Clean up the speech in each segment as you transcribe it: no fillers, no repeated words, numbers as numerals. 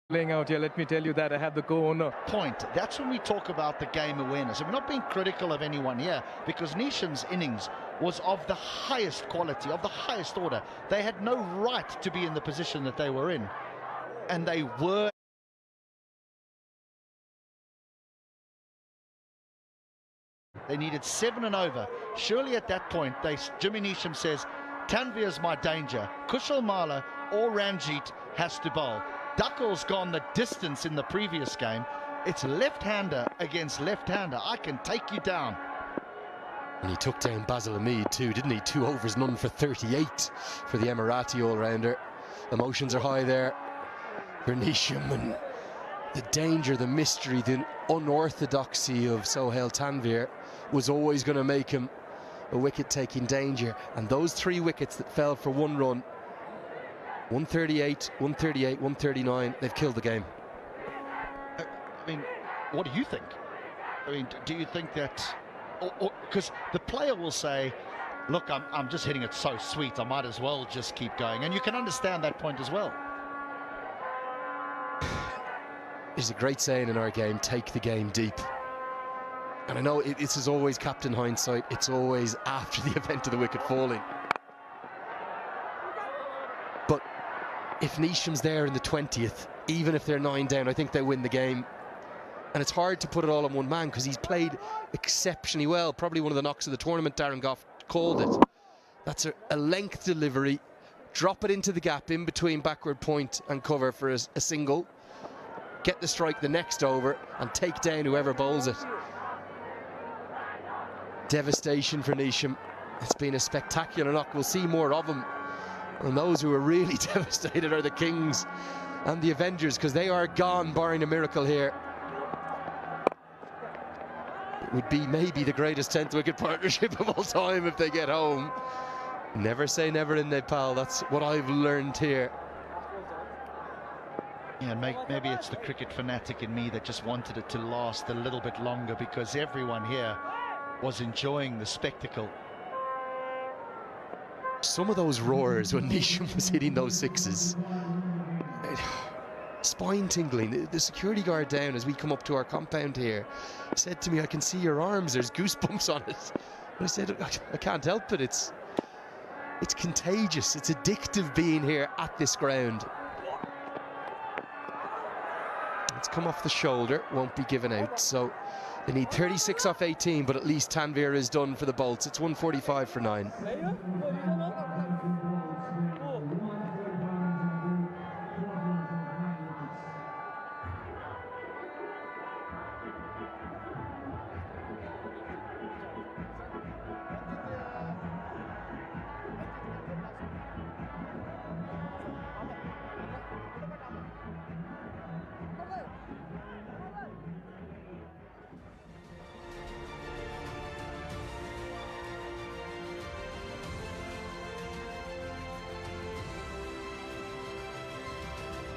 Playing out here, let me tell you that I have the co-owner. Point. That's when we talk about the game awareness. And we're not being critical of anyone here, because Nisham's innings was of the highest quality, of the highest order. They had no right to be in the position that they were in. And they were. They needed 7 and over. Surely at that point, Jimmy Neesham says, Tanveer's my danger. Kushal Malla or Ranjit has to bowl. Duckel's gone the distance in the previous game. It's left-hander against left-hander. I can take you down. And he took down Basil Hamid too, didn't he? 2 overs, none for 38 for the Emirati all-rounder. Emotions are high there for Neesham, and the danger, the mystery, the unorthodoxy of Sohail Tanveer was always going to make him a wicket-taking danger. And those 3 wickets that fell for 1 run, 138, 138, 139, they've killed the game. I mean, what do you think? I mean, do you think that, because the player will say, look, I'm just hitting it so sweet, I might as well just keep going. And you can understand that point as well. There's a great saying in our game, take the game deep. And I know this is always captain hindsight. It's always after the event of the wicket falling. But if Neesham's there in the 20th, even if they're 9 down, I think they win the game. And it's hard to put it all on one man because he's played exceptionally well. Probably one of the knocks of the tournament, Darren Gough called it. That's a length delivery. Drop it into the gap in between backward point and cover for a single. Get the strike the next over and take down whoever bowls it. Devastation for Neesham. It's been a spectacular knock. We'll see more of him. And those who are really devastated are the Kings and the Avengers, because they are gone, barring a miracle here. It would be maybe the greatest 10th wicket partnership of all time if they get home. Never say never in Nepal. That's what I've learned here. Yeah, maybe it's the cricket fanatic in me that just wanted it to last a little bit longer, because everyone here was enjoying the spectacle. Some of those roars when Neesham was hitting those sixes, spine tingling. The security guard down as we come up to our compound here said to me, I can see your arms, there's goosebumps on it. And I said, I can't help it. It's contagious. It's addictive being here at this ground. It's come off the shoulder, won't be given out. So they need 36 off 18, but at least Tanveer is done for the Bolts. It's 145 for 9.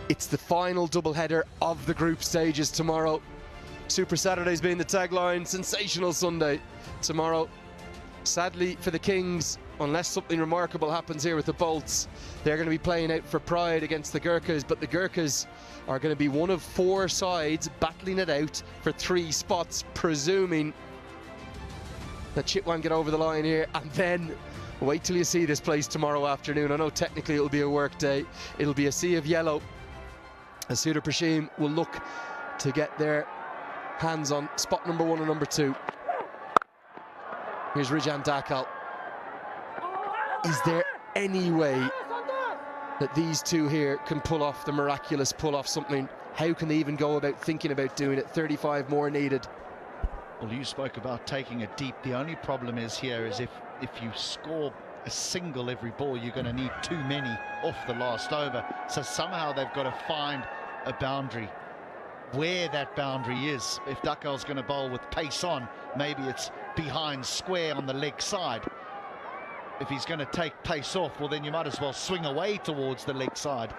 It's the final doubleheader of the group stages tomorrow. Super Saturday's being the tagline, sensational Sunday tomorrow. Sadly for the Kings, unless something remarkable happens here with the Bolts, they're going to be playing out for pride against the Gurkhas, but the Gurkhas are going to be one of 4 sides battling it out for 3 spots, presuming that Chitwan get over the line here. And then wait till you see this place tomorrow afternoon. I know technically it'll be a work day. It'll be a sea of yellow. Suda Prashim will look to get their hands on spot number 1 and number 2. Here's Rijan Dakal. Is there any way that these two here can pull off the miraculous, pull off something? How can they even go about thinking about doing it? 35 more needed. Well, you spoke about taking it deep. The only problem is here is if you score a single every ball, you're going to need too many off the last over. So somehow they've got to find a boundary. Where that boundary is, if Dakal's going to bowl with pace on, maybe it's behind square on the leg side. If he's going to take pace off, well, then you might as well swing away towards the leg side.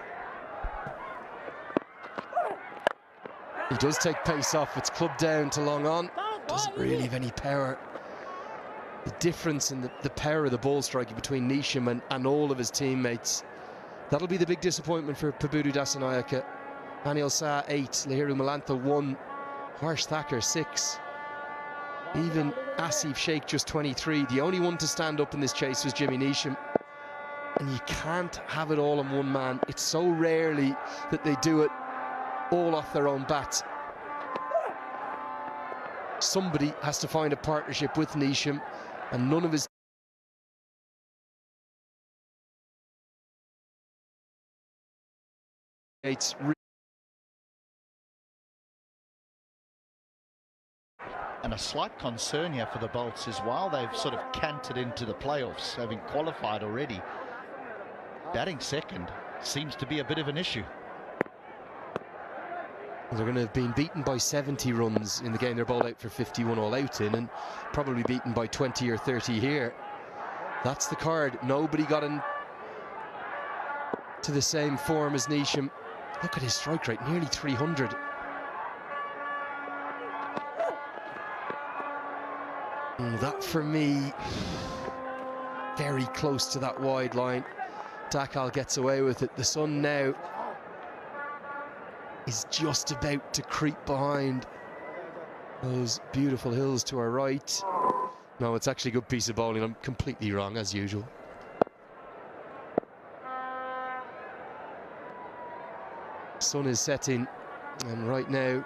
He does take pace off. It's clubbed down to long on. Doesn't really have any power. The difference in the power of the ball striking between Neesham and all of his teammates, that'll be the big disappointment for Pabudu Dasanayake. Daniel Sa 8, Lahiru Malantha 1, Harsh Thacker 6. Even Asif Sheikh just 23. The only one to stand up in this chase was Jimmy Neesham. And you can't have it all on one man. It's so rarely that they do it all off their own bat. Somebody has to find a partnership with Neesham, and none of his mates. And a slight concern here for the Bolts is while they've sort of cantered into the playoffs, having qualified already, batting second seems to be a bit of an issue. They're going to have been beaten by 70 runs in the game they're bowled out for 51 all out in, and probably beaten by 20 or 30 here. That's the card. Nobody got in to the same form as Neesham. Look at his strike rate, nearly 300. That for me, very close to that wide line. Dakal gets away with it. The sun now is just about to creep behind those beautiful hills to our right. No, it's actually a good piece of bowling. I'm completely wrong as usual. Sun is setting, and right now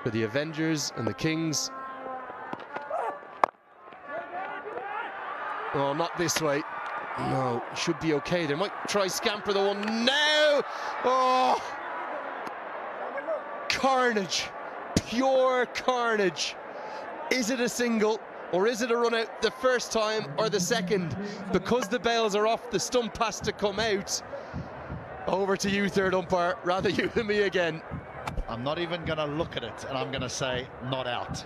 for the Avengers and the Kings. Oh, not this way. No, should be okay. They might try scamper the one now. Oh, carnage, pure carnage. Is it a single or is it a run out the first time or the second? Because the bails are off, the stump has to come out. Over to you, third umpire, rather you than me again. I'm not even going to look at it, and I'm going to say not out.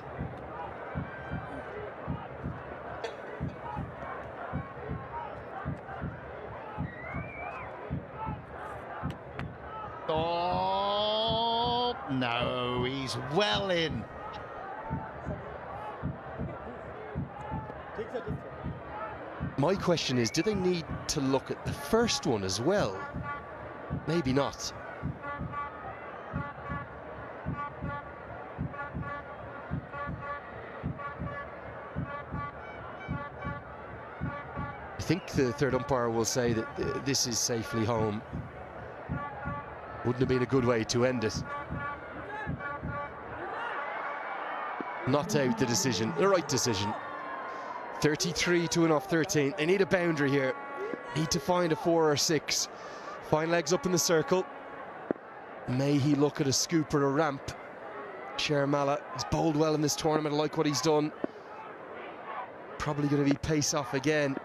Oh, no, he's well in. My question is, do they need to look at the first one as well? Maybe not. I think the third umpire will say that this is safely home. Wouldn't have been a good way to end it. Not out the decision, the right decision. 33 to win off 13. They need a boundary here. Need to find a 4 or 6. Fine legs up in the circle. May he look at a scoop or a ramp. Sharmala has bowled well in this tournament. I like what he's done. Probably going to be pace off again.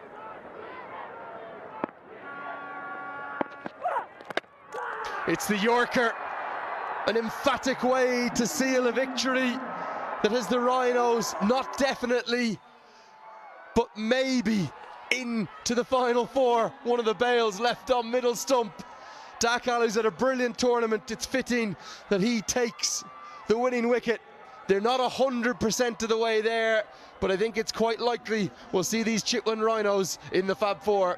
It's the Yorker. An emphatic way to seal a victory that has the Rhinos not definitely, but maybe into the final 4. One of the bails left on middle stump. Dakal is at a brilliant tournament. It's fitting that he takes the winning wicket. They're not 100% of the way there, but I think it's quite likely we'll see these Chitwan Rhinos in the Fab Four.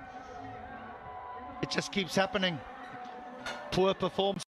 It just keeps happening. Poor performance.